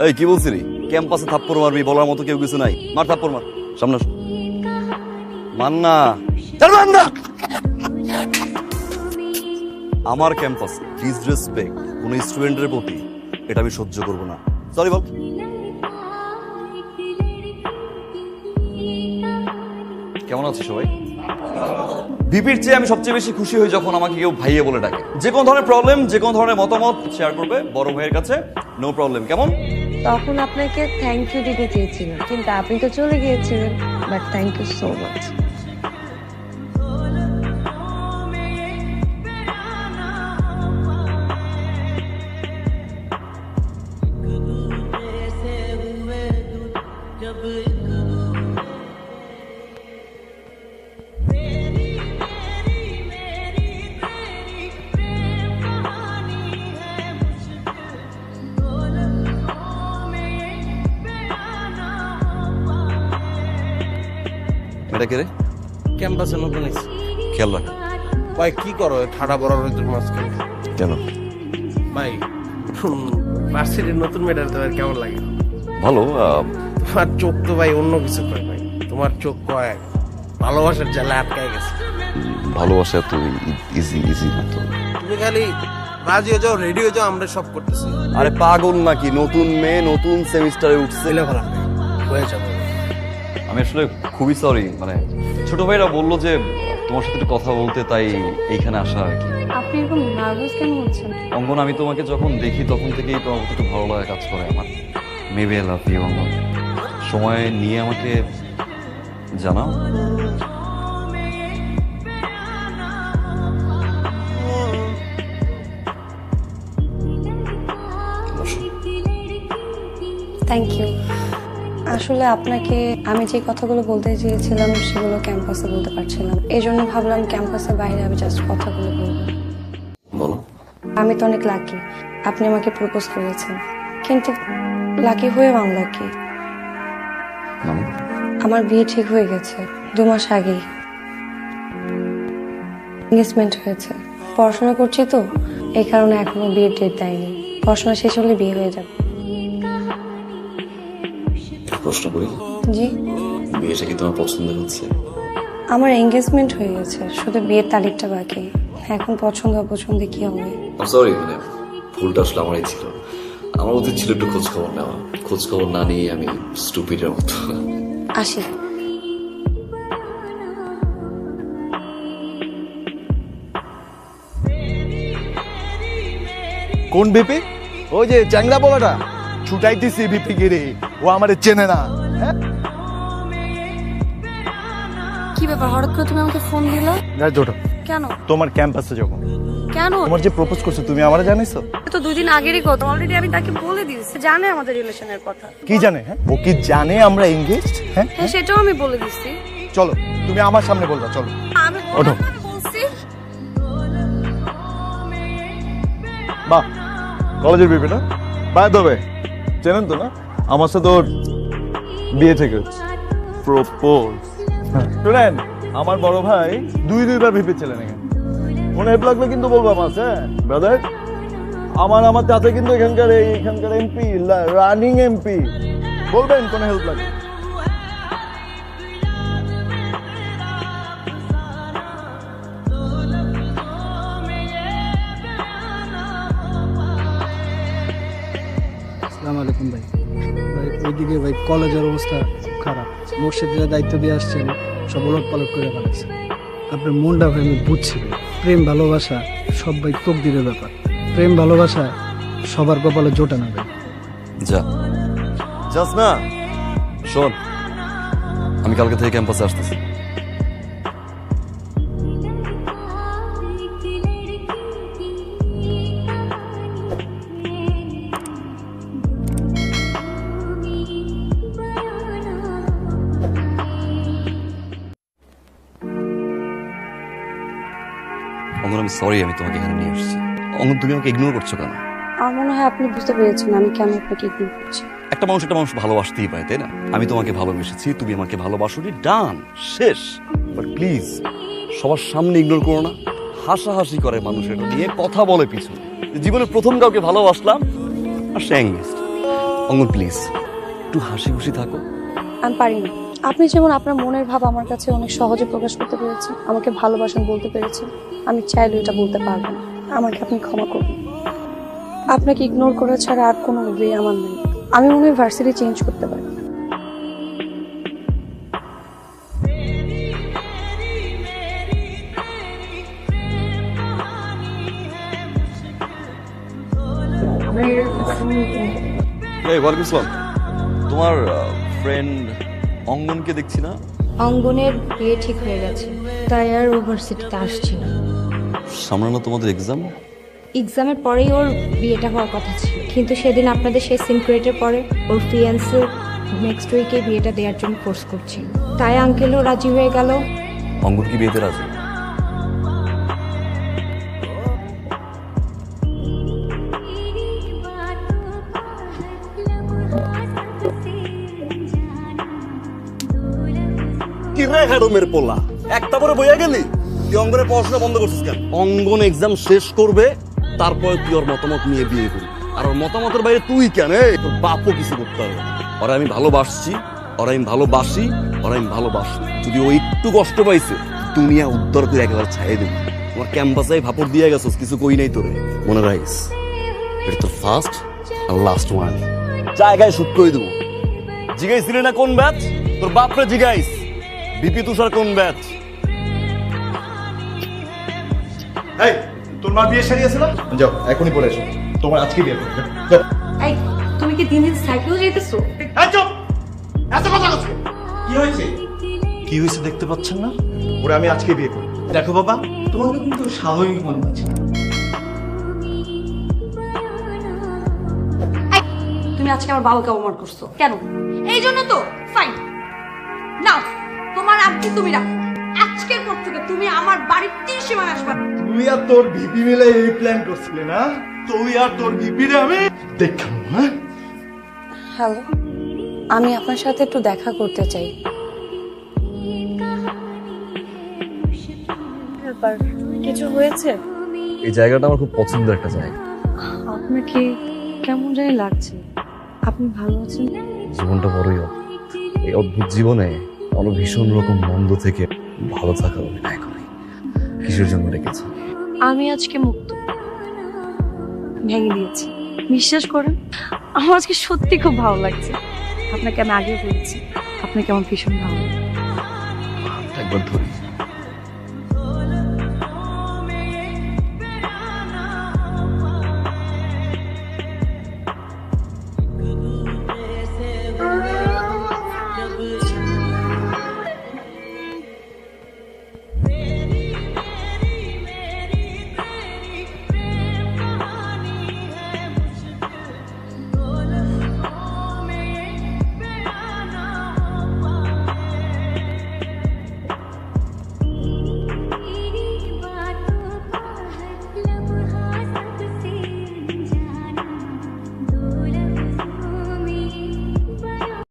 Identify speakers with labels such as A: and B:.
A: এই কি বলছিলি? ক্যাম্পাসে থাপ্পড় মারবি, বলার মতো কেউ কিছু নাই। মার থাপ্পড় মার, সামনে আস। মান না, চল মান না। আমার ক্যাম্পাস ডিসরেসপেক্ট কোন স্টুডেন্টের প্রতি, এটা আমি সহ্য করব না। সরি বল। কেমন আছে সবাই? ভিপির চেয়ে আমি সবচেয়ে বেশি খুশি হই যখন আমাকে কেউ ভাইয়া বলে ডাকে। যে কোনো ধরনের প্রবলেম, যে কোনো ধরনের মতামত শেয়ার করবে বড় ভাইয়ের কাছে, নো প্রবলেম। কেমন?
B: তখন আপনাকে থ্যাংক ইউ দিতে চেয়েছিলাম, কিন্তু আপনি তো চলে গিয়েছিলেন। But thank you so much.
A: এটা কে রে?
C: ক্যাম্পাসে নতুন এসেছি।
A: খেয়াল রাখ।
C: ভাই কি করো ঠাড়া বড় রোদের মাঝখানে?
A: কেন?
C: ভাই ভার্সিটির নতুন মেয়েটার তোমার কেমন লাগে?
A: ভালো।
C: তোমার চোখ তো ভাই অন্য কিছু কয় ভাই। তোমার চোখ কয় ভালোবাসার জালে আটকায় গেছে।
A: ভালোবাসা তো ইজি ইজি না তো।
C: তুমি খালি রাজি হয়ে যাও, রেডি হয়ে যাও, আমরা সব করতেছি।
A: আরে পাগল নাকি? নতুন মেয়ে, নতুন সেমিস্টারে উঠছে।
C: ছেলে ভালো হয়ে যাবে।
A: আমি আসলে খুবই সরি, মানে ছোট ভাইরা বললো যে তোমার সাথে একটু কথা বলতে, তাই এইখানে আসা আর কি।
B: আপনি এরকম নার্ভাস কেন হচ্ছেন?
A: অঙ্গন, আমি তোমাকে যখন দেখি তখন থেকেই তোমার প্রতি একটু ভালো লাগা কাজ করে আমার। মেবি আই লাভ ইউ অঙ্গন। সময় নিয়ে আমাকে জানাও।
B: Thank you. আসলে আপনাকে আমি যে কথাগুলো বলতে চেয়েছিলাম সেগুলো ক্যাম্পাসে বলতে পারছিলাম, এই জন্য ভাবলাম ক্যাম্পাসের বাইরে আমি জাস্ট কথাগুলো বলবো।
A: বলো।
B: আমি তো অনেক লাকি, আপনি আমাকে প্রপোজ করেছেন, কিন্তু লাকি হয়েও আনলাকি। আমার বিয়ে ঠিক হয়ে গেছে 2 মাস আগেই। এনগেজমেন্ট হয়েছে। পড়াশোনা করছি তো, এই কারণে এখনো বিয়ের ডেট দেয়নি। পড়াশোনা শেষ হলে বিয়ে হয়ে যাবে।
A: প্রশ্ন করি,
B: জি।
A: বিয়েটা কি তোমার পছন্দ হচ্ছে?
B: আমার এনগেজমেন্ট হয়ে গেছে, শুধু বিয়ের তারিখটা বাকি। এখন পছন্দ অপছন্দে কি হবে?
A: সরি, মানে ভুলটা আসলে আমারই ছিল। আমার উচিত ছিল একটু খোঁজ খবর নেওয়া। খোঁজ খবর না নিয়ে আমি স্টুপিডের মতো।
B: আসি।
D: কোন বিপি? ওই যে চ্যাংরা বলাটা ছুটাইতেছি বিপি গিরি, ও আমারে চেনে না। হ্যাঁ,
B: কি ব্যাপার, হঠাৎ করে তুমি আমাকে ফোন দিলা?
D: জোটো
B: কেন?
D: তোমার ক্যাম্পাসে যখন
B: কেন?
D: তোমার যে প্রপোজ করছো, তুমি আমারে জানিছো?
B: তো 2 দিন আগেরই কথা, অলরেডি আমি তাকে বলে দিয়েছি, জানে আমাদের রিলেশনের কথা।
D: কি জানে? হ্যাঁ, ও কি জানে আমরা এনগেজড? হ্যাঁ,
B: হ্যাঁ, সেটাও আমি বলে দিচ্ছি।
D: চলো তুমি আমার সামনে বলবা, চলো।
B: আমি
D: ওঠো।
B: বলছি।
D: বাহ, কলেজের বিপি না? বাই দেবে, চেনেন তো না? আমার সাথে ওর বিয়ে থেকে প্রপোজ। শুনেন, আমার বড় ভাই 2-2বার ভিপি ছিলেন এখানে। মনে হেল্প লাগলে কিন্তু বলবো আমার। হ্যাঁ ব্রাদার, আমার চাচা কিন্তু এখানকার এমপি, রানিং এমপি। বলবেন কোনো হেল্প লাগবে।
E: আসসালামু আলাইকুম ভাই। ভাই ওইদিকে ভাই কলেজের অবস্থা খুব খারাপ। মোর্শেদের দায়িত্ব দিয়ে আসছেন, সব ওলট পালট করে ফেলেছে। আপনার মনটা ভাই আমি বুঝছি ভাই। প্রেম ভালোবাসা সব ভাই তকদিরের ব্যাপার। প্রেম ভালোবাসা সবার কপালে জোটে না ভাই।
A: যা যাস না। শোন, আমি কালকে থেকে ক্যাম্পাসে আসতেছি। অঙ্গন, আমি সরি আমি তোমাকে এখানে নিয়ে এসেছি। অঙ্গন, তুমি আমাকে ইগনোর করছো কেন?
B: আমার মনে হয় আপনি বুঝতে পেরেছেন আমি কেন আপনাকে ইগনোর করছি।
A: একটা মানুষ ভালোবাসতেই পায়, তাই না? আমি তোমাকে ভালোবেসেছি, তুমি আমাকে ভালোবাসোনি, ডান, শেষ। বাট প্লিজ সবার সামনে ইগনোর করো না। হাসাহাসি করে মানুষের নিয়ে, কথা বলে পিছনে। জীবনে প্রথম কাউকে ভালোবাসলাম আর সে এঙ্গেজড। অঙ্গন প্লিজ একটু হাসি খুশি থাকো।
B: আমি পারি না। আপনি যেমন আপনার মনের ভাব আমার কাছে অনেক সহজে প্রকাশ করতে পেরেছেন, আমাকে ভালোবাসেন বলতে পেরেছেন, আমি চাইলে এটা বলতে পারবো না। আমাকে আপনি ক্ষমা করুন। আপনাকে ইগনোর করা ছাড়া আর কোনো ওয়ে আমার নেই। আমি মনে হয় ভার্সিটি চেঞ্জ করতে পারি।
A: এই ওয়ালাইকুম আসসালাম। তোমার ফ্রেন্ড অঙ্গনকে দেখছি না।
F: অঙ্গনের বিয়ে ঠিক হয়ে গেছে, তাই আর ইউনিভার্সিটিতে আসছি না।
A: সামনে না তোমাদের এক্সাম?
F: এক্সামের পরেই ওর বিয়েটা হওয়ার কথা ছিল, কিন্তু সেদিন আপনাদের সেই সিনক্রেটের পরে ওর ফিয়ান্সে নেক্সট উইকে বিয়েটা দেওয়ার জন্য ফোর্স করছে, তাই আঙ্কেলও রাজি হয়ে গেল।
A: অঙ্গন কি বিয়েতে রাজি?
G: কি রে হ্যাডমের পোলা, একটা পরে বইয়া গেলি? তুই অঙ্গনের পড়াশোনা বন্ধ করছিস কেন? অঙ্গন এক্সাম শেষ করবে, তারপরে তুই ওর মতামত নিয়ে বিয়ে করবি। আর ওর মতামতের বাইরে তুই কেন? তোর বাপও কিছু করতে পারবে না। ওরা আমি ভালোবাসছি, ওরা আমি ভালোবাসি, ওরা আমি ভালোবাসি। যদি ও একটু কষ্ট পাইছে, দুনিয়া উদ্ধার করে একেবারে ছাইয়ে দেবো। তোমার ক্যাম্পাসে ভাপড় দিয়ে গেছিস, কিছু কই নাই তোরে। মনে রাখিস, এটা তোর ফার্স্ট আর লাস্ট ওয়ান। জায়গায় শুট করে দেবো। জিগাইছিলি না কোন ব্যাচ? তোর বাপরে জিগাইস বিপি তুষার কোন ব্যাচ?
D: এই তোর মা বিয়ে সারিয়েছে না? যাও এখনই পড়ে এসো, তোমার আজকে বিয়ে করবে। যাও।
F: এই তুমি কি দিন দিন সাইকেল যেতেছো?
D: এই চুপ! এত কথা বলছো? কি হয়েছে? কি হয়েছে দেখতে পাচ্ছেন না? ওরে আমি আজকে বিয়ে করব। দেখো বাবা, তোমাকে কিন্তু স্বাভাবিক মনে হচ্ছে না।
F: তুমি আজকে আমার বাবাকে অপমান করছো কেন? এই জন্য তো ফাইন নাও, তোমার আব্বু তুমি রাখো। আজকের পর থেকে তুমি আমার বাড়ির 3 সীমায় আসবে।
D: তুই আর তোর ভিপি মিলে এই প্ল্যান করছিলি না? তুই আর তোর ভিপি রে আমি দেখলাম। হ্যাঁ
B: হ্যালো, আমি আপনার সাথে একটু দেখা করতে চাই। ব্যাপার কিছু হয়েছে?
A: এই জায়গাটা আমার খুব পছন্দের একটা জায়গা।
B: আপনাকে কেমন জানি লাগছে। আপনি ভালো আছেন?
A: জীবনটা বড়ই অদ্ভুত। এই অদ্ভুত জীবনে অনেক ভীষণ রকম মন্দ থেকে ভালো থাকার অভিনয় করে। কিসের জন্য রেখেছে?
B: আমি আজকে মুক্ত, ভেঙে দিয়েছি। বিশ্বাস করেন, আমার আজকে সত্যি খুব ভালো লাগছে। আপনাকে আমি আগেও বলেছি, আপনাকে আমার ভীষণ ভালো লাগে।
A: একবার ধরি।